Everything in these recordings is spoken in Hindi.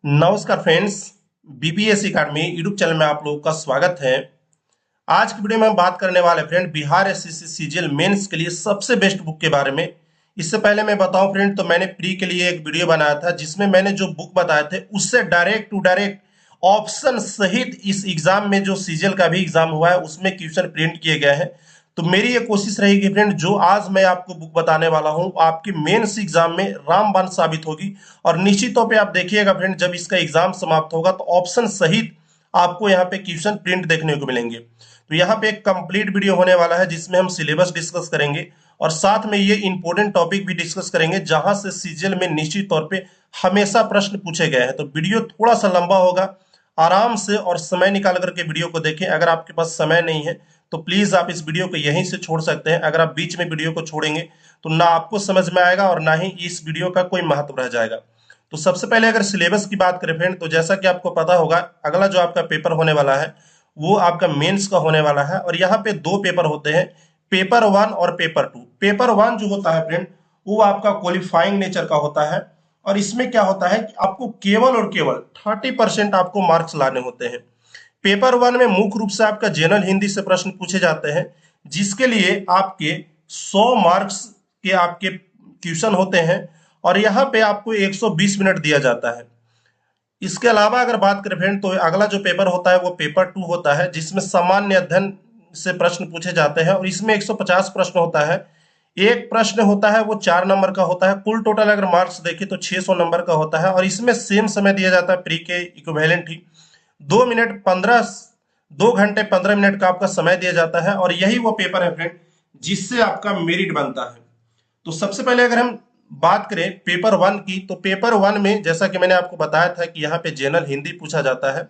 नमस्कार friends. BPSC academy YouTube channel में आप लोगों का स्वागत है। आज की वीडियो में हम बात करने वाले friend Bihar SSC CGL mains के लिए सबसे बेस्ट बुक के बारे में। इससे पहले मैं बताऊं फ्रेंड, तो मैंने प्री के लिए एक वीडियो बनाया था जिसमें मैंने जो बुक बताए थे उससे डायरेक्ट टू डायरेक्ट ऑप्शन सहित इस एग्जाम में जो सीजीएल का भी एग्जाम हुआ है उसमें क्वेश्चन प्रिंट किए गए हैं। तो मेरी ये कोशिश रहेगी फ्रेंड, जो आज मैं आपको बुक बताने वाला हूं आपके मेंस एग्जाम में रामबाण साबित होगी। और निश्चित तौर पे आप देखिएगा फ्रेंड, जब इसका एग्जाम समाप्त होगा तो ऑप्शन सहित आपको यहाँ पे क्वेश्चन प्रिंट देखने को मिलेंगे। तो यहाँ पे एक कंप्लीट वीडियो होने वाला है जिसमें हम सिलेबस डिस्कस करेंगे और साथ में ये इंपॉर्टेंट टॉपिक भी डिस्कस करेंगे जहां से सीजीएल में निश्चित तौर पे हमेशा प्रश्न पूछे गए हैं। तो वीडियो थोड़ा सा लंबा होगा, आराम से और समय निकाल करके वीडियो को देखें। अगर आपके पास समय नहीं है तो प्लीज आप इस वीडियो को यहीं से छोड़ सकते हैं। अगर आप बीच में वीडियो को छोड़ेंगे तो ना आपको समझ में आएगा और ना ही इस वीडियो का कोई महत्व रह जाएगा। तो सबसे पहले अगर सिलेबस की बात करें फ्रेंड, तो जैसा कि आपको पता होगा अगला जो आपका पेपर होने वाला है वो आपका मेंस का होने वाला है। और यहाँ पे दो पेपर होते हैं, पेपर वन और पेपर टू। पेपर वन जो होता है फ्रेंड वो आपका क्वालिफाइंग नेचर का होता है और इसमें क्या होता है कि आपको केवल और केवल 30% आपको मार्क्स लाने होते हैं। पेपर वन में मुख्य रूप से आपका जनरल हिंदी से प्रश्न पूछे जाते हैं जिसके लिए आपके 100 मार्क्स के आपके क्वेश्चन होते हैं और यहाँ पे आपको 120 मिनट दिया जाता है। इसके अलावा अगर बात करें फ्रेंड, तो अगला जो पेपर होता है वो पेपर टू होता है जिसमें सामान्य अध्ययन से प्रश्न पूछे जाते हैं और इसमें 150 प्रश्न होता है। एक प्रश्न होता है वो 4 नंबर का होता है। कुल टोटल अगर मार्क्स देखें तो 600 नंबर का होता है और इसमें सेम समय दिया जाता है प्री के इक्विवेलेंट ही। 2 घंटे 15 मिनट का आपका समय दिया जाता है और यही वो पेपर है फ्रेंड जिससे आपका मेरिट बनता है। तो सबसे पहले अगर हम बात करें पेपर वन की, तो पेपर वन में जैसा कि मैंने आपको बताया था कि यहाँ पे जनरल हिंदी पूछा जाता है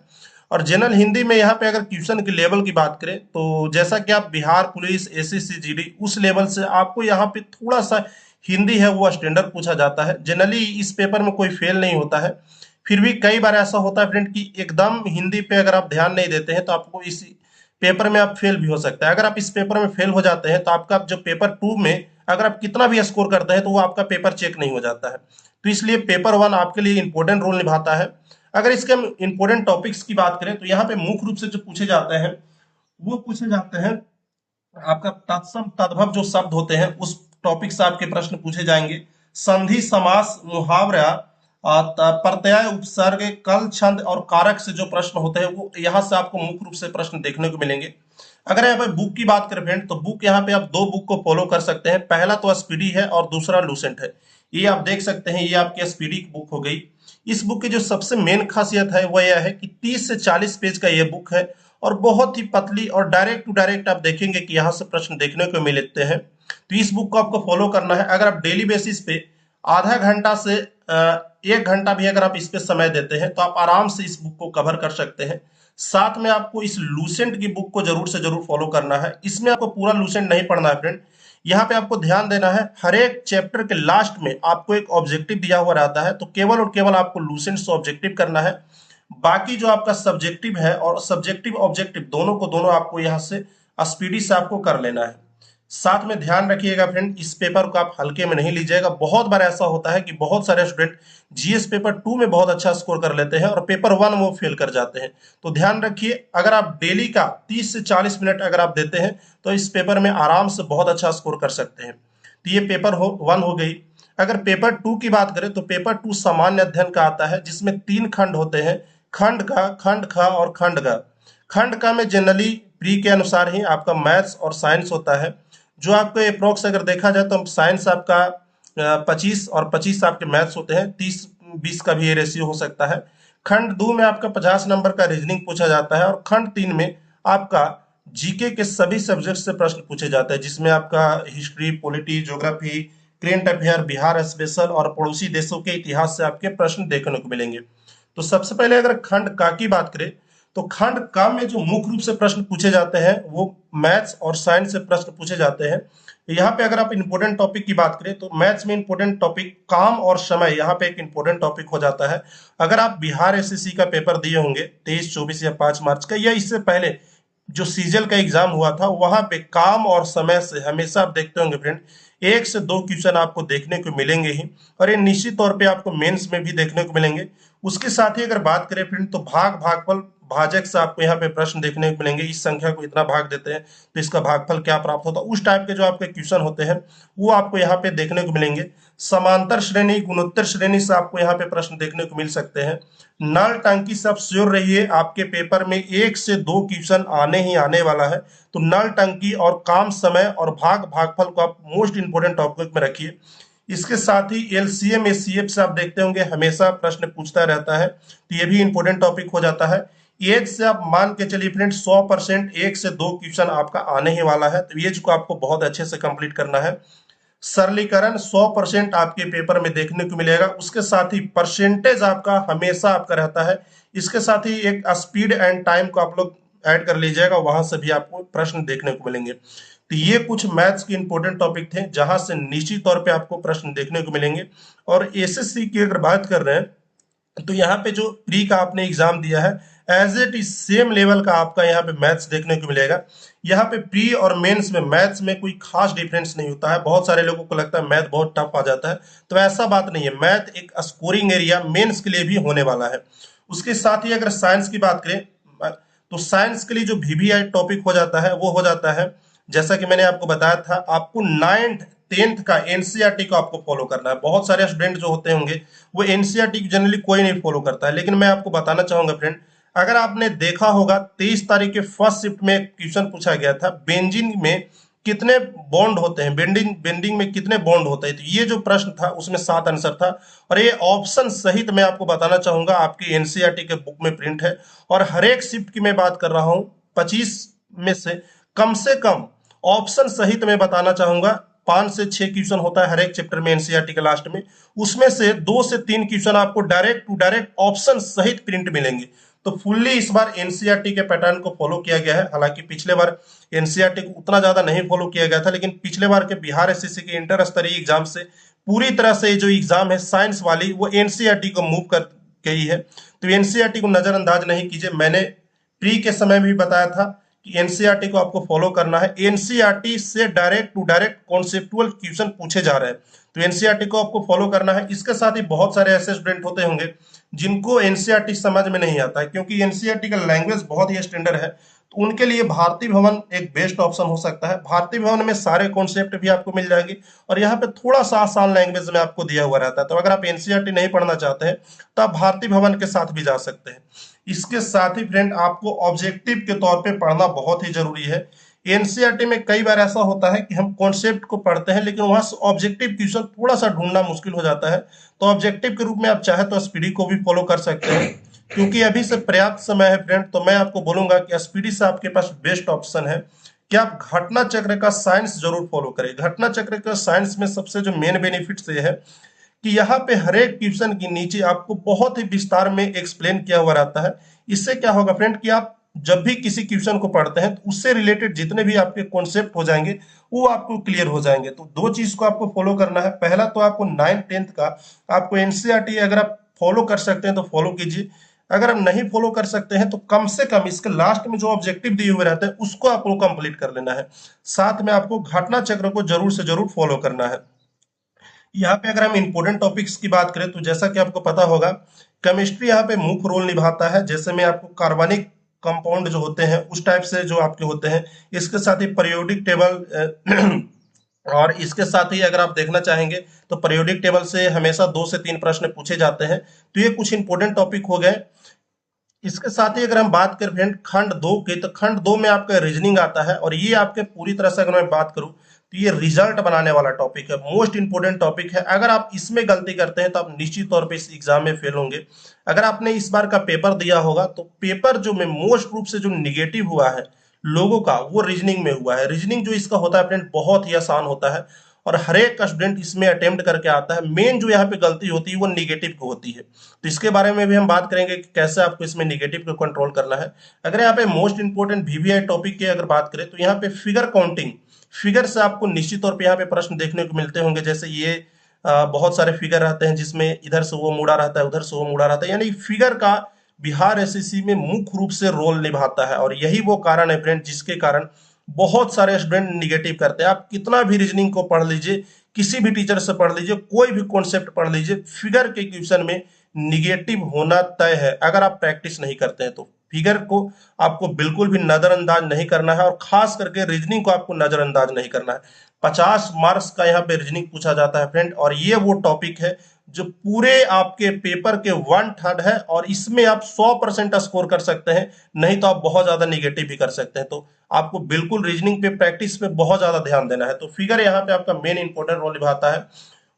और जनरल हिंदी में यहाँ पे अगर क्वेश्चन के लेवल की बात करें तो जैसा कि आप बिहार पुलिस एसएससी जीडी उस लेवल से आपको यहाँ पे थोड़ा सा हिंदी है वो स्टैंडर्ड पूछा जाता है। जनरली इस पेपर में कोई फेल नहीं होता है, फिर भी कई बार ऐसा होता है फ्रेंड कि एकदम हिंदी पे अगर आप ध्यान नहीं देते हैं तो आपको इस पेपर में आप फेल भी हो सकता है। अगर आप इस पेपर में फेल हो जाते हैं तो आपका जो पेपर टू में अगर आप कितना भी स्कोर करते हैं तो वो आपका पेपर चेक नहीं हो जाता है। तो इसलिए पेपर वन आपके लिए इंपॉर्टेंट रोल निभाता है। अगर इसके हम इंपॉर्टेंट टॉपिक्स की बात करें तो यहाँ पे मुख्य रूप से जो पूछे जाते हैं वो पूछे जाते हैं आपका तत्सम तद्भव जो शब्द होते हैं उस टॉपिक से आपके प्रश्न पूछे जाएंगे। संधि समास मुहावरा प्रत्यय उपसर्ग कल छंद और कारक से जो प्रश्न होते हैं वो यहाँ से आपको मुख्य रूप से प्रश्न देखने को मिलेंगे। अगर यहाँ पे बुक की बात करें फ्रेंड, तो बुक यहाँ पे आप दो बुक को फॉलो कर सकते हैं। पहला तो स्पीडी है और दूसरा लूसेंट है। ये आप देख सकते हैं, ये आपकी स्पीडी की बुक हो गई। इस बुक की जो सबसे मेन खासियत है वो यह है कि 30 से 40 पेज का ये बुक है और बहुत ही पतली और डायरेक्ट टू डायरेक्ट आप देखेंगे कि यहाँ से प्रश्न देखने को मिलते हैं। तो इस बुक को आपको फॉलो करना है। अगर आप डेली बेसिस पे आधा घंटा से 1 घंटा भी अगर आप इस पे समय देते हैं तो आप आराम से इस बुक को कवर कर सकते हैं। साथ में आपको इस लूसेंट की बुक को जरूर से जरूर फॉलो करना है। इसमें आपको पूरा लूसेंट नहीं पढ़ना है फ्रेंड, यहाँ पे आपको ध्यान देना है हर एक चैप्टर के लास्ट में आपको एक ऑब्जेक्टिव दिया हुआ रहता है, तो केवल और केवल आपको लूसेंट से ऑब्जेक्टिव करना है। बाकी जो आपका सब्जेक्टिव है और सब्जेक्टिव ऑब्जेक्टिव दोनों को दोनों आपको यहाँ से स्पीडी से आपको कर लेना है। साथ में ध्यान रखिएगा फ्रेंड, इस पेपर को आप हल्के में नहीं लीजिएगा। बहुत बार ऐसा होता है कि बहुत सारे स्टूडेंट जीएस पेपर टू में बहुत अच्छा स्कोर कर लेते हैं और पेपर वन वो फेल कर जाते हैं। तो ध्यान रखिए, अगर आप डेली का 30 से 40 मिनट अगर आप देते हैं तो इस पेपर में आराम से बहुत अच्छा स्कोर कर सकते हैं। तो ये पेपर वन हो गई। अगर पेपर टू की बात करें तो पेपर टू सामान्य अध्ययन का आता है जिसमें 3 खंड होते हैं, खंड का, खंड ख और खंड ग। खंड का में जनरली प्री के अनुसार ही आपका मैथ्स और साइंस होता है। जो आपको अप्रोक्स अगर देखा जाए तो साइंस आपका 25 और 25 आपके मैथ्स होते हैं, 30-20 का भी ये रेशियो हो सकता है। खंड दो में आपका 50 नंबर का रीजनिंग पूछा जाता है और खंड तीन में आपका जीके के सभी सब्जेक्ट से प्रश्न पूछे जाते हैं जिसमें आपका history, polity, geography, current affair, Bihar special और पड़ोसी देशों के इतिहास से आपके प्रश्न देखने को मिलेंगे। तो सबसे पहले अगर खंड का की बात करें तो खंड का में जो मुख्य रूप से प्रश्न पूछे जाते हैं वो मैथ्स और साइंस से प्रश्न पूछे जाते हैं। यहाँ पे अगर आप इंपोर्टेंट टॉपिक की बात करें तो मैथ्स में इंपोर्टेंट टॉपिक काम और समय यहाँ पे एक इंपोर्टेंट टॉपिक हो जाता है। अगर आप बिहार एसएससी का पेपर दिए होंगे 23, 24 या 5 मार्च का, या इससे पहले जो सीजल का एग्जाम हुआ था वहां पे काम और समय से हमेशा आप देखते होंगे फ्रेंड एक से दो क्वेश्चन आपको देखने को मिलेंगे ही, और ये निश्चित तौर पे आपको मेंस में भी देखने को मिलेंगे। उसके साथ ही अगर बात करें फ्रेंड, तो भाग भागफल भाजक से आपको यहाँ पे प्रश्न देखने को मिलेंगे। इस संख्या को इतना भाग देते हैं तो इसका भागफल क्या प्राप्त होता है, उस टाइप के जो आपके क्वेश्चन होते हैं वो आपको यहाँ पे देखने को मिलेंगे। समांतर श्रेणी, गुणोत्तर श्रेणी से आपको यहाँ पे प्रश्न देखने को मिल सकते हैं। नल टंकी से आप श्योर रहिए, आपके पेपर में एक से दो क्वेश्चन आने ही आने वाला है। तो नल टंकी और काम समय और भाग भागफल को आप मोस्ट इंपोर्टेंट टॉपिक में रखिए। इसके साथ ही एलसीएम एचसीएफ से आप देखते होंगे हमेशा प्रश्न पूछता रहता है, तो ये भी इंपोर्टेंट टॉपिक हो जाता है। एज से आप मान के चलिए फ्रेंड 100% एक से दो क्वेश्चन आपका आने ही वाला है, तो एज को आपको बहुत अच्छे से कंप्लीट करना है। सरलीकरण 100% आपके पेपर में देखने को मिलेगा। उसके साथ ही परसेंटेज आपका हमेशा आपका रहता है। इसके साथ ही एक स्पीड एंड टाइम को आप लोग ऐड कर लीजिएगा, वहां से भी आपको प्रश्न देखने को मिलेंगे। तो ये कुछ मैथ्स के इंपॉर्टेंट टॉपिक थे जहां से निश्चित तौर पे आपको प्रश्न देखने को मिलेंगे। और एसएससी की अगर बात कर रहे हैं तो यहाँ पे जो प्री का आपने एग्जाम दिया है, as it is same level का आपका यहाँ पे मैथ्स देखने को मिलेगा। यहाँ पे प्री और मेंस में मैथ्स में कोई खास डिफरेंस नहीं होता है। बहुत सारे लोगों को लगता है मैथ बहुत टफ आ जाता है, तो ऐसा बात नहीं है। मैथ एक स्कोरिंग एरिया मेंस के लिए भी होने वाला है। उसके साथ ही अगर साइंस की बात करें तो साइंस के लिए जो वीवीआई टॉपिक हो जाता है वो हो जाता है, जैसा कि मैंने आपको बताया था, आपको 9th 10th का एनसीईआरटी को आपको फॉलो करना है। बहुत सारे स्टूडेंट जो होते होंगे वो एनसीईआरटी जनरली कोई नहीं फॉलो करता है, लेकिन मैं आपको बताना चाहूंगा फ्रेंड, अगर आपने देखा होगा 23 तारीख के फर्स्ट शिफ्ट में क्वेश्चन पूछा गया था, बेंजीन में कितने बॉन्ड होते हैं, बेंडिंग में कितने बॉन्ड होते हैं, तो ये जो प्रश्न था उसमें 7 आंसर था। और ये ऑप्शन सहित मैं आपको बताना चाहूंगा आपकी एनसीईआरटी के बुक में प्रिंट है। और हर एक शिफ्ट की मैं बात कर रहा हूं, 25 में से कम ऑप्शन सहित मैं बताना चाहूंगा 5 से 6 क्वेश्चन होता है हर एक चैप्टर में एनसीईआरटी के लास्ट में। उसमें से 2 से 3 क्वेश्चन आपको डायरेक्ट टू डायरेक्ट ऑप्शन सहित प्रिंट मिलेंगे। तो फुल्ली इस बार एनसीईआरटी के पैटर्न को फॉलो किया गया है। हालांकि पिछले बार एनसीईआरटी को उतना ज्यादा नहीं फॉलो किया गया था, लेकिन पिछले बार के बिहार एसएससी के इंटर स्तरीय एग्जाम से पूरी तरह से जो एग्जाम है साइंस वाली वो एनसीईआरटी को मूव कर गई है। तो एनसीईआरटी को नजरअंदाज नहीं कीजिए। मैंने प्री के समय भी बताया था कि एनसीईआरटी को आपको फॉलो करना है। एनसीईआरटी से direct to direct conceptual question पूछे जा रहे हैं, तो एनसीईआरटी को आपको फॉलो करना है। इसके साथ ही बहुत सारे ऐसे स्टूडेंट होते होंगे जिनको एनसीईआरटी समझ में नहीं आता है, क्योंकि एनसीईआरटी का लैंग्वेज बहुत ही स्टैंडर्ड है, तो उनके लिए भारती भवन एक बेस्ट ऑप्शन हो सकता है। भारती भवन में सारे कॉन्सेप्ट भी आपको मिल जाएंगे और यहाँ पे थोड़ा सा आसान लैंग्वेज में आपको दिया हुआ रहता है। तो अगर आप एनसीईआरटी नहीं पढ़ना चाहते हैं तो आप भारती भवन के साथ भी जा सकते हैं। इसके साथ ही फ्रेंड आपको ऑब्जेक्टिव के तौर पे पढ़ना बहुत ही जरूरी है। एनसीईआरटी में कई बार ऐसा होता है कि हम कॉन्सेप्ट को पढ़ते हैं लेकिन वहां से ऑब्जेक्टिव क्वेश्चन थोड़ा सा ढूंढना मुश्किल हो जाता है। तो ऑब्जेक्टिव के रूप में आप चाहे तो स्पीडी को भी फॉलो कर सकते हैं, क्योंकि अभी से पर्याप्त समय है फ्रेंड। तो मैं आपको बोलूंगा कि स्पीडी से आपके पास बेस्ट ऑप्शन है कि आप घटना चक्र का साइंस जरूर फॉलो करें। घटना चक्र का साइंस में सबसे जो मेन बेनिफिट ये है कि यहाँ पे हर एक क्वेश्चन के नीचे आपको बहुत ही विस्तार में एक्सप्लेन किया हुआ रहता है। इससे क्या होगा फ्रेंड कि आप जब भी किसी क्वेश्चन को पढ़ते हैं तो उससे रिलेटेड जितने भी आपके कॉन्सेप्ट हो जाएंगे वो आपको क्लियर हो जाएंगे। तो दो चीज को आपको फॉलो करना है। पहला तो आपको 9th 10th का आपको एनसीईआरटी अगर आप फॉलो कर सकते हैं तो फॉलो कीजिए। अगर आप नहीं फॉलो कर सकते हैं तो कम से कम इसके लास्ट में जो ऑब्जेक्टिव दिए हुए रहते हैं उसको आपको कंप्लीट कर लेना है। साथ में आपको घटना चक्र को जरूर से जरूर फॉलो करना है। यहाँ पे अगर हम इंपोर्टेंट टॉपिक्स की बात करें तो जैसा कि आपको पता होगा केमिस्ट्री यहाँ पे मुख्य रोल निभाता है। जैसे में आपको कार्बनिक कंपाउंड जो होते हैं उस टाइप से जो आपके होते हैं, इसके साथ ही पीरियोडिक टेबल और इसके साथ ही अगर आप देखना चाहेंगे तो पीरियोडिक टेबल से हमेशा 2 से 3 प्रश्न पूछे जाते हैं। तो ये कुछ इंपोर्टेंट टॉपिक हो गए। इसके साथ ही अगर हम बात करें फ्रेंड खंड 2 की, तो खंड 2 में आपका रीजनिंग आता है और ये आपके पूरी तरह से अगर मैं बात करूं तो ये रिजल्ट बनाने वाला टॉपिक है, मोस्ट इंपोर्टेंट टॉपिक है। अगर आप इसमें गलती करते हैं तो आप निश्चित तौर पे इस एग्जाम में फेल होंगे। अगर आपने इस बार का पेपर दिया होगा तो पेपर जो में मोस्ट रूप से जो निगेटिव हुआ है लोगों का वो रीजनिंग में हुआ है। रीजनिंग जो इसका होता है फ्रेंड बहुत ही आसान होता है और हर एक स्टूडेंट इसमें अटेम्प्ट करके आता है। मेन जो यहाँ पे गलती होती है वो निगेटिव को होती है, तो इसके बारे में भी हम बात करेंगे कि कैसे आपको इसमें निगेटिव को कंट्रोल करना है। अगर यहाँ पे मोस्ट इंपोर्टेंट वीवीआई टॉपिक की अगर बात करें तो यहाँ पे फिगर काउंटिंग, फिगर से आपको निश्चित तौर पे यहाँ पे प्रश्न देखने को मिलते होंगे। जैसे ये बहुत सारे फिगर रहते हैं जिसमें इधर से वो मुड़ा रहता है, उधर से वो मुड़ा रहता है, यानी फिगर का बिहार एसएससी में मुख्य रूप से रोल निभाता है। और यही वो कारण है फ्रेंड जिसके कारण बहुत सारे स्टूडेंट निगेटिव करते हैं। आप कितना भी रीजनिंग को पढ़ लीजिए, किसी भी टीचर से पढ़ लीजिए, कोई भी कॉन्सेप्ट पढ़ लीजिए, फिगर के क्वेश्चन में निगेटिव होना तय है अगर आप प्रैक्टिस नहीं करते हैं तो। फिगर को आपको बिल्कुल भी नजरअंदाज नहीं करना है, और खास करके रीजनिंग को आपको नजरअंदाज नहीं करना है। 50 मार्क्स का यहाँ पे रीजनिंग पूछा जाता है फ्रेंड, और ये वो टॉपिक है जो पूरे आपके पेपर के 1/3 है, और इसमें आप 100% स्कोर कर सकते हैं, नहीं तो आप बहुत ज्यादा निगेटिव भी कर सकते हैं। तो आपको बिल्कुल रीजनिंग पे, प्रैक्टिस पे बहुत ज्यादा ध्यान देना है। तो फिगर यहाँ पे आपका मेन इंपॉर्टेंट रोल निभाता है।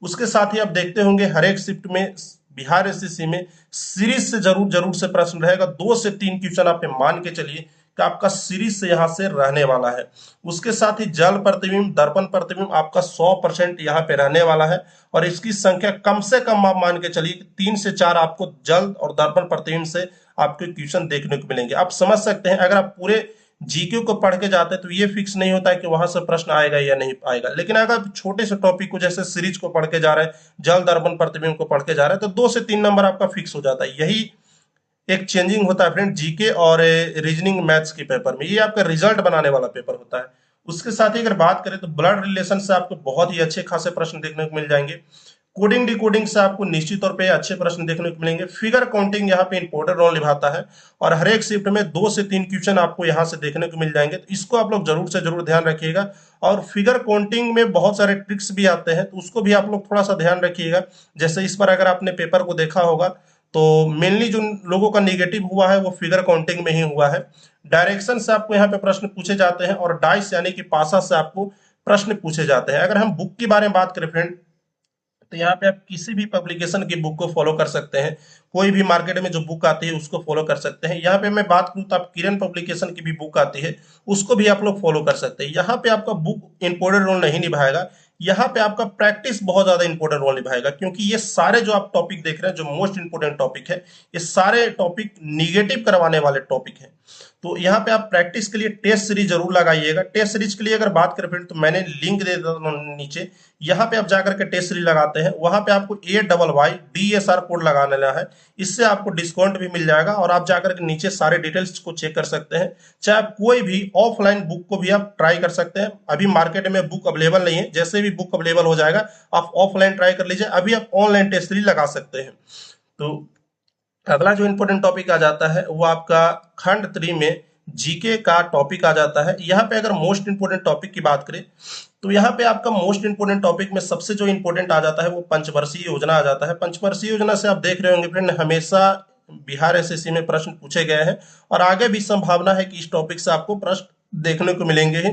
उसके साथ ही आप देखते होंगे हर एक शिफ्ट में बिहार एसएससी में सीरीज से जरूर जरूर से प्रश्न रहेगा। 2 से 3 क्वेश्चन आप मान के चलिए कि आपका सीरीज से यहाँ से रहने वाला है। उसके साथ ही जल प्रतिबिंब, दर्पण प्रतिबिंब आपका 100% यहाँ पे रहने वाला है, और इसकी संख्या कम से कम आप मान के चलिए 3 से 4 आपको जल और दर्पण प्रतिबिंब से आपके क्वेश्चन देखने को मिलेंगे। आप समझ सकते हैं, अगर आप पूरे जीके को पढ़ के जाते हैं तो ये फिक्स नहीं होता है कि वहां से प्रश्न आएगा या नहीं आएगा, लेकिन अगर छोटे से टॉपिक को जैसे सीरीज को पढ़ के जा रहे हैं, जल दर्पण प्रतिबिंब को पढ़ के जा रहे हैं, तो 2 से 3 नंबर आपका फिक्स हो जाता है। यही एक चेंजिंग होता है फ्रेंड जीके और रीजनिंग मैथ्स के पेपर में, ये आपका रिजल्ट बनाने वाला पेपर होता है। उसके साथ ही अगर बात करें तो ब्लड रिलेशन से आपको बहुत ही अच्छे खासे प्रश्न देखने को मिल जाएंगे। कोडिंग डिकोडिंग से आपको निश्चित तौर पे अच्छे प्रश्न देखने को मिलेंगे। फिगर काउंटिंग यहाँ पे इंपॉर्टेंट रोल निभाता है, और हर एक शिफ्ट में 2 से 3 क्वेश्चन आपको यहाँ से देखने को मिल जाएंगे, तो इसको आप लोग जरूर से जरूर ध्यान रखिएगा। और फिगर काउंटिंग में बहुत सारे ट्रिक्स भी आते हैं, तो उसको भी आप लोग थोड़ा सा ध्यान रखिएगा। जैसे इस पर अगर आपने पेपर को देखा होगा तो मेनली जो लोगों का निगेटिव हुआ है वो फिगर काउंटिंग में ही हुआ है। डायरेक्शन से आपको यहाँ पे प्रश्न पूछे जाते हैं, और डाइस यानी कि पासा से आपको प्रश्न पूछे जाते हैं। अगर हम बुक की बारे में बात करें फ्रेंड, तो यहाँ पे आप किसी भी पब्लिकेशन की बुक को फॉलो कर सकते हैं, कोई भी मार्केट में जो बुक आती है उसको फॉलो कर सकते हैं। यहाँ पे मैं बात करूँ तो आप किरण पब्लिकेशन की भी बुक आती है, उसको भी आप लोग फॉलो कर सकते हैं। यहाँ पे आपका बुक इंपॉर्टेंट रोल नहीं निभाएगा, यहाँ पे आपका प्रैक्टिस बहुत ज्यादा इंपॉर्टेंट रोल निभाएगा, क्योंकि ये सारे जो आप टॉपिक देख रहे हैं, जो मोस्ट इंपॉर्टेंट टॉपिक है, ये सारे टॉपिक निगेटिव करवाने वाले टॉपिक हैं। तो यहाँ पे आप प्रैक्टिस के लिए टेस्ट सीरीज जरूर लगाइएगा। टेस्ट सीरीज के लिए अगर बात करें फ्रेंड, तो मैंने लिंक दे देता हूं नीचे, यहाँ पे आप जाकर के टेस्ट सीरीज लगाते हैं, वहां पे आपको AYYDSR कोड लगाना है, इससे आपको डिस्काउंट भी मिल जाएगा, और आप जाकर के नीचे सारे डिटेल्स को चेक कर सकते हैं। चाहे आप कोई भी ऑफलाइन बुक को भी आप ट्राई कर सकते हैं, अभी मार्केट में बुक अवेलेबल नहीं है, जैसे भी बुक अवेलेबल हो जाएगा आप ऑफलाइन ट्राई कर लीजिए, अभी आप ऑनलाइन टेस्ट सीरीज लगा सकते हैं। तो अगला जो इंपॉर्टेंट टॉपिक आ जाता है वो आपका खंड 3 में जीके का टॉपिक आ जाता है। यहाँ पे अगर मोस्ट इंपोर्टेंट टॉपिक की बात करें, तो यहाँ पे आपका मोस्ट इंपोर्टेंट टॉपिक में सबसे जो इंपोर्टेंट आ जाता है वो पंचवर्षीय योजना आ जाता है। पंचवर्षीय योजना से आप देख रहे होंगे फ्रेंड, हमेशा बिहार एसएससी में प्रश्न पूछे गए हैं, और आगे भी संभावना है कि इस टॉपिक से आपको प्रश्न देखने को मिलेंगे ही।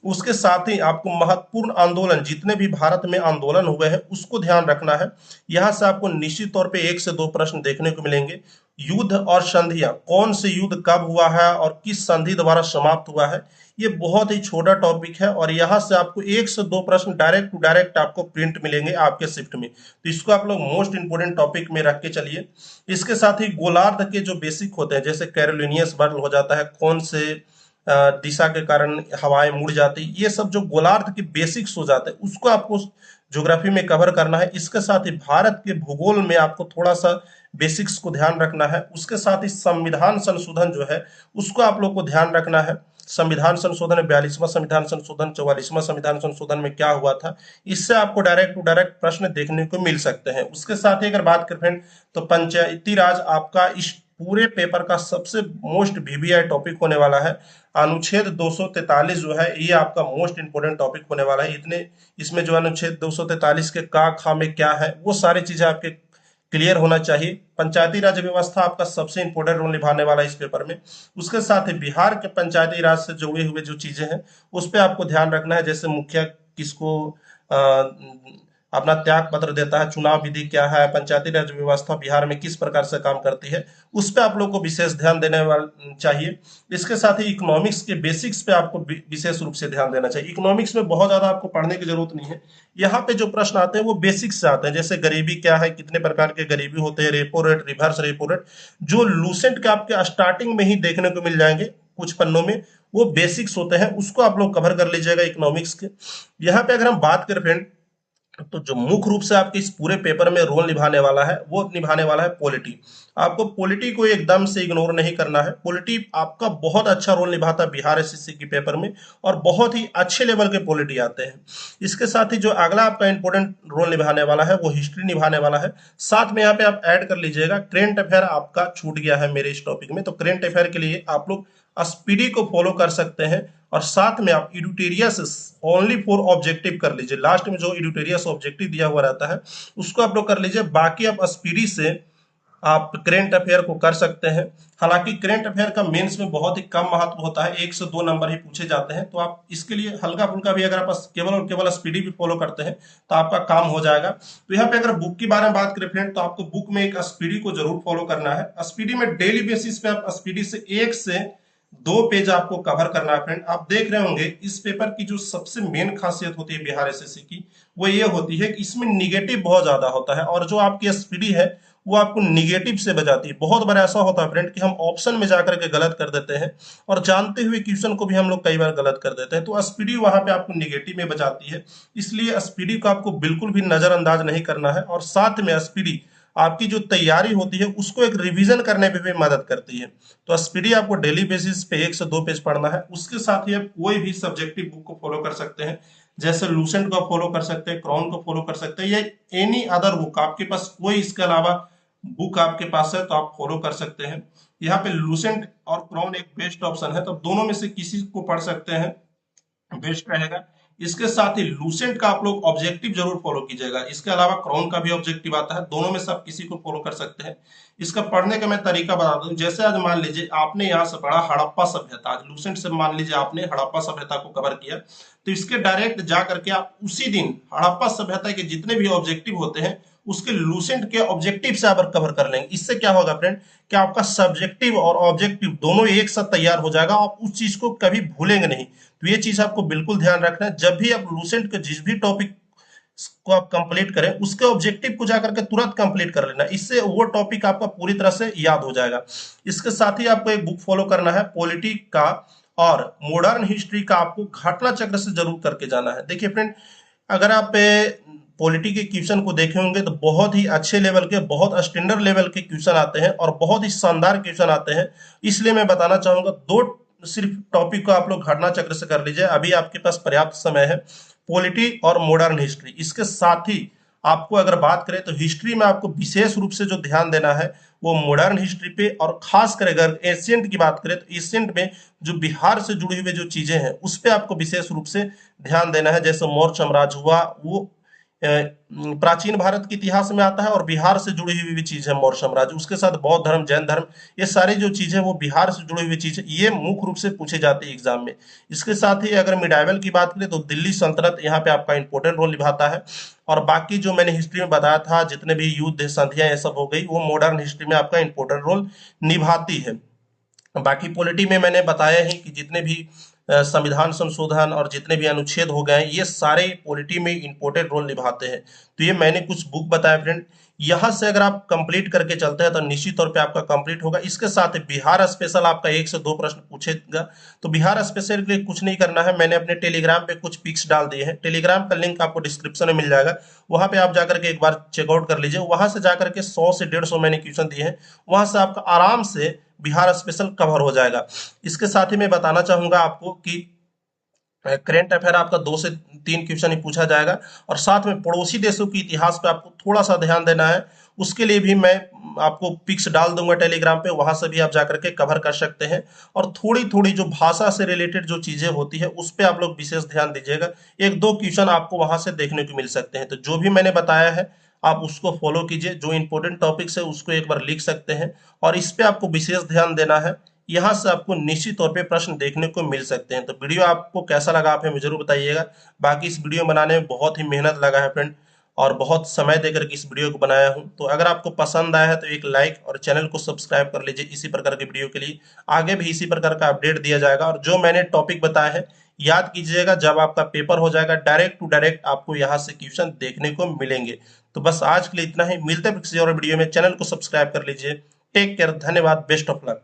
उसके साथ ही आपको महत्वपूर्ण आंदोलन, जितने भी भारत में आंदोलन हुए हैं उसको ध्यान रखना है। यहाँ से आपको निश्चित तौर पे 1 से 2 प्रश्न देखने को मिलेंगे। युद्ध और संधियां, कौन से युद्ध कब हुआ है और किस संधि द्वारा समाप्त हुआ है, ये बहुत ही छोटा टॉपिक है, और यहाँ से आपको 1 से 2 प्रश्न डायरेक्ट टू डायरेक्ट आपको प्रिंट मिलेंगे आपके शिफ्ट में। तो इसको आप लोग मोस्ट इंपोर्टेंट टॉपिक में रख के चलिए। इसके साथ ही गोलार्ध के जो बेसिक होते हैं, जैसे कैरोलिनियस बर्ल हो जाता है, कौन से दिशा के कारण हवाएं मुड़ जाती, ये सब जो गोलार्ध के बेसिक्स हो जाते हैं उसको आपको ज्योग्राफी में कवर करना है। इसके साथ ही भारत के भूगोल में आपको थोड़ा सा बेसिक्स को ध्यान रखना है। उसके साथ ही संविधान संशोधन जो है उसको आप लोग को ध्यान रखना है। संविधान संशोधन, 42वां संविधान संशोधन, 44वां संविधान संशोधन में क्या हुआ था, इससे आपको डायरेक्ट टू डायरेक्ट प्रश्न देखने को मिल सकते हैं। उसके साथ ही अगर बात करें तो पंचायती राज आपका इस पूरे पेपर का सबसे मोस्ट वीवीआई टॉपिक होने वाला है। अनुच्छेद 243 जो है ये आपका मोस्ट इंपोर्टेंट टॉपिक होने वाला है। इतने इसमें जो अनुच्छेद 243 के का खा में क्या है वो सारी चीजें आपके क्लियर होना चाहिए। पंचायती राज व्यवस्था आपका सबसे इंपोर्टेंट रोल निभाने वाला है इस पेपर में। उसके साथ ही बिहार के पंचायती राज से जुड़े हुए जो चीजें हैं उस पर आपको ध्यान रखना है, जैसे मुखिया किसको अपना त्याग पत्र देता है, चुनाव विधि क्या है, पंचायती राज व्यवस्था बिहार में किस प्रकार से काम करती है, उस पर आप लोग को विशेष ध्यान देने वाला चाहिए। इसके साथ ही इकोनॉमिक्स के बेसिक्स पे आपको विशेष रूप से ध्यान देना चाहिए। इकोनॉमिक्स में बहुत ज्यादा आपको पढ़ने की जरूरत नहीं है, यहाँ पे जो प्रश्न आते हैं वो बेसिक्स से आते हैं, जैसे गरीबी क्या है, कितने प्रकार के गरीबी होते हैं, repo rate, reverse repo rate, जो लूसेंट के आपके स्टार्टिंग में ही देखने को मिल जाएंगे कुछ पन्नों में, वो बेसिक्स होते हैं, उसको आप लोग कवर कर लीजिएगा इकोनॉमिक्स के। यहाँ पे अगर हम बात करें फ्रेंड तो जो मुख्य रूप से आपके इस पूरे पेपर में रोल निभाने वाला है वो निभाने वाला है पॉलिटी। आपको पॉलिटी को एकदम से इग्नोर नहीं करना है। पॉलिटी आपका बहुत अच्छा रोल निभाता है बिहार एसएससी की पेपर में, और बहुत ही अच्छे लेवल के पॉलिटी आते हैं। इसके साथ ही जो अगला आपका इंपॉर्टेंट रोल निभाने वाला है वो हिस्ट्री निभाने वाला है। साथ में यहाँ पे आप ऐड कर लीजिएगा करेंट अफेयर आपका छूट गया है मेरे इस टॉपिक में, तो करेंट अफेयर के लिए आप लोग स्पीडी को फॉलो कर सकते हैं। और साथ में आप एडुटेरियस ओनली फॉर ऑब्जेक्टिव कर लीजिए, लास्ट में जो एडुटेरियस ऑब्जेक्टिव दिया हुआ रहता है उसको आप लोग कर लीजिए। बाकी आप स्पीडी से आप करेंट अफेयर को कर सकते हैं। हालांकि करेंट अफेयर का मेंस में बहुत ही कम महत्व होता है, 1 से 2 नंबर ही पूछे जाते हैं, तो आप इसके लिए हल्का फुल्का भी अगर आप केवल और केवल स्पीडी भी फॉलो करते हैं तो आपका काम हो जाएगा। तो यहाँ पे अगर बुक के बारे में बात करें फ्रेंड, तो आपको बुक में एक स्पीडी को जरूर फॉलो करना है। स्पीडी में डेली बेसिस पे आप स्पीडी से 1 से 2 पेज आपको कवर करना है फ्रेंड। आप देख रहे होंगे इस पेपर की जो सबसे मेन खासियत होती है बिहार एसएससी की, वो ये होती है कि इसमें निगेटिव बहुत ज्यादा होता है, और जो आपकी स्पीडी है वो आपको निगेटिव से बचाती है। बहुत बार ऐसा होता है फ्रेंड कि हम ऑप्शन में जाकर के गलत कर देते हैं, और जानते हुए क्वेश्चन को भी हम लोग कई बार गलत कर देते हैं। तो स्पीडी वहां पे आपको निगेटिव में बचाती है, इसलिए स्पीडी को आपको बिल्कुल भी नजरअंदाज नहीं करना है। और साथ में स्पीडी आपकी जो तैयारी होती है उसको एक रिवीजन करने पे भी मदद करती है। तो स्पीडी आपको डेली बेसिस पे 1 से 2 पेज पढ़ना है। उसके साथ ही आप कोई भी सब्जेक्टिव बुक को फॉलो कर सकते हैं, जैसे लूसेंट को फॉलो कर सकते हैं, क्रॉन को फॉलो कर सकते हैं, या एनी अदर बुक आपके पास कोई इसके अलावा बुक आपके पास है तो आप फॉलो कर सकते हैं। यहाँ पे लूसेंट और क्रॉन एक बेस्ट ऑप्शन है, तो दोनों में से किसी को पढ़ सकते हैं, बेस्ट रहेगा। इसके साथ ही लूसेंट का आप लोग ऑब्जेक्टिव जरूर फॉलो कीजिएगा। इसके अलावा क्राउन का भी ऑब्जेक्टिव आता है, दोनों में से आप किसी को फॉलो कर सकते हैं। इसका पढ़ने का मैं तरीका बता दूं, जैसे आज मान लीजिए आपने यहाँ से पढ़ा हड़प्पा सभ्यता, आज लूसेंट से मान लीजिए आपने हड़प्पा सभ्यता को कवर किया, तो इसके डायरेक्ट जा करके आप उसी दिन हड़प्पा सभ्यता के जितने भी ऑब्जेक्टिव होते हैं उसके लूसेंट के ऑब्जेक्टिव से आप कवर कर लेंगे। इससे क्या होगा फ्रेंड कि आपका सब्जेक्टिव और ऑब्जेक्टिव दोनों एक साथ तैयार हो जाएगा, आप उस चीज को कभी भूलेंगे नहीं। तो ये चीज आपको बिल्कुल ध्यान रखना है, जब भी आप लूसेंट के जिस भी टॉपिक को आप कंप्लीट करें उसके ऑब्जेक्टिव को जाकर के तुरंत कंप्लीट कर लेना, इससे वो टॉपिक आपका पूरी तरह से याद हो जाएगा। इसके साथ ही आपको एक बुक फॉलो करना है पॉलिटी का, और मॉडर्न हिस्ट्री का आपको घटना चक्र से जरूर करके जाना है। देखिए फ्रेंड, अगर आप पॉलिटी के क्वेश्चन को देखे होंगे तो बहुत ही अच्छे लेवल के, बहुत स्टैंडर्ड लेवल के क्वेश्चन आते हैं और बहुत ही शानदार क्वेश्चन आते हैं। इसलिए मैं बताना चाहूंगा दो सिर्फ टॉपिक को आप लोग घटना चक्र से कर लीजिए, अभी आपके पास पर्याप्त समय है, पॉलिटी और मॉडर्न हिस्ट्री। इसके साथ ही आपको अगर बात करें तो हिस्ट्री में आपको विशेष रूप से जो ध्यान देना है वो मॉडर्न हिस्ट्री पे, और खास कर अगर एशियंट की बात करें तो एशियंट में जो बिहार से जुड़ी हुई जो चीजें हैं उस पे आपको विशेष रूप से ध्यान देना है। जैसे मौर्य साम्राज्य हुआ, वो प्राचीन भारत के इतिहास में आता है, और बिहार से जुड़ी हुई भी चीज है मौर्य साम्राज्य, उसके साथ बौद्ध धर्म, जैन धर्म, ये सारी जो चीजें वो बिहार से जुड़ी हुई चीज है, ये मुख्य रूप से पूछे जाते हैं एग्जाम में। इसके साथ ही अगर मिडाइवल की बात करें तो दिल्ली सल्तनत यहाँ पे आपका इंपॉर्टेंट रोल निभाता है। और बाकी जो मैंने हिस्ट्री में बताया था जितने भी युद्ध संधियां ये सब हो गई, वो मॉडर्न हिस्ट्री में आपका इंपॉर्टेंट रोल निभाती है। बाकी पॉलिटी में मैंने बताया है कि जितने भी संविधान संशोधन और जितने भी अनुच्छेद हो गए ये सारे पॉलिटी में इंपॉर्टेंट रोल निभाते हैं। तो ये मैंने कुछ बुक बताया फ्रेंड, यहाँ से अगर आप कंप्लीट करके चलते हैं तो निश्चित तौर पे आपका कंप्लीट होगा। इसके साथ बिहार स्पेशल आपका 1 से 2 प्रश्न पूछेगा, तो बिहार स्पेशल के लिए कुछ नहीं करना है, मैंने अपने टेलीग्राम पे कुछ पिक्स डाल दिए हैं, टेलीग्राम का लिंक आपको डिस्क्रिप्शन में मिल जाएगा, वहां पे आप जाकर के एक बार चेकआउट कर लीजिए। वहां से जाकर के 100 से 150 मैंने क्वेश्चन दिए हैं, वहां से आपका आराम से बिहार स्पेशल कवर हो जाएगा। इसके साथ ही मैं बताना चाहूंगा आपको कि करेंट अफेयर आपका 2 से 3 क्वेश्चन ही पूछा जाएगा, और साथ में पड़ोसी देशों के इतिहास पे आपको थोड़ा सा ध्यान देना है। उसके लिए भी मैं आपको पिक्स डाल दूंगा टेलीग्राम पे, वहां से भी आप जाकर के कवर कर सकते हैं। और थोड़ी थोड़ी जो भाषा से रिलेटेड जो चीजें होती है उस पे आप लोग विशेष ध्यान दीजिएगा, 1-2 क्वेश्चन आपको वहां से देखने को मिल सकते हैं। तो जो भी मैंने बताया है आप उसको फॉलो कीजिए, जो इंपॉर्टेंट टॉपिक्स है उसको एक बार लिख सकते हैं, और इस पे आपको विशेष ध्यान देना है। यहाँ से आपको निश्चित तौर पे प्रश्न देखने को मिल सकते हैं। तो वीडियो आपको कैसा लगा आप हमें जरूर बताइएगा। बाकी इस वीडियो बनाने में बहुत ही मेहनत लगा है फ्रेंड, और बहुत समय देकर के इस वीडियो को बनाया हूं। तो अगर आपको पसंद आया है तो एक लाइक और चैनल को सब्सक्राइब कर लीजिए, इसी प्रकार की वीडियो के लिए आगे भी इसी प्रकार का अपडेट दिया जाएगा। और जो मैंने टॉपिक बताया है याद कीजिएगा, जब आपका पेपर हो जाएगा डायरेक्ट टू डायरेक्ट आपको यहाँ से क्वेश्चन देखने को मिलेंगे। तो बस आज के लिए इतना ही, मिलते हैं किसी और वीडियो में, चैनल को सब्सक्राइब कर लीजिए। टेक केयर, धन्यवाद, बेस्ट ऑफ लक।